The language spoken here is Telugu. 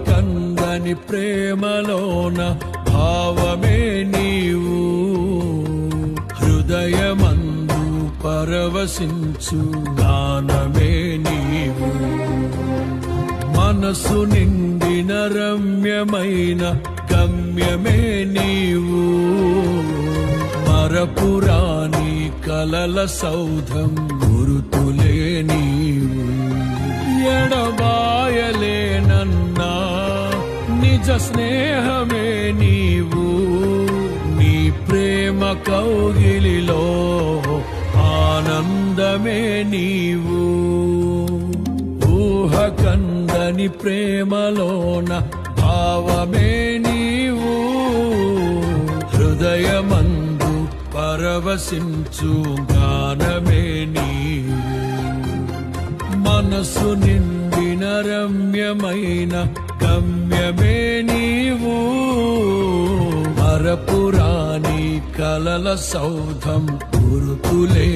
కందని ప్రేమలోన భావమే నీవు, హృదయమందు పరవశించు గానమే నీవు. మనసు నిండిన రమ్యమైన గమ్యమే నీవు, మరపురాని కలల సౌధం గురుతులే నీవు. ఎడబాయలేనన్నా నిజ స్నేహమే నీవు, నీ ప్రేమ కౌగిలిలో ఆనందమే నీవు. ఊహ కందని ప్రేమలోన భావమే నీవు, హృదయమందు పరవశించు గానమే నీవు. మనసు నిండిన రమ్యమైన గమ్యమే నీవు, మరపురాని కలల సౌధం గురుతులే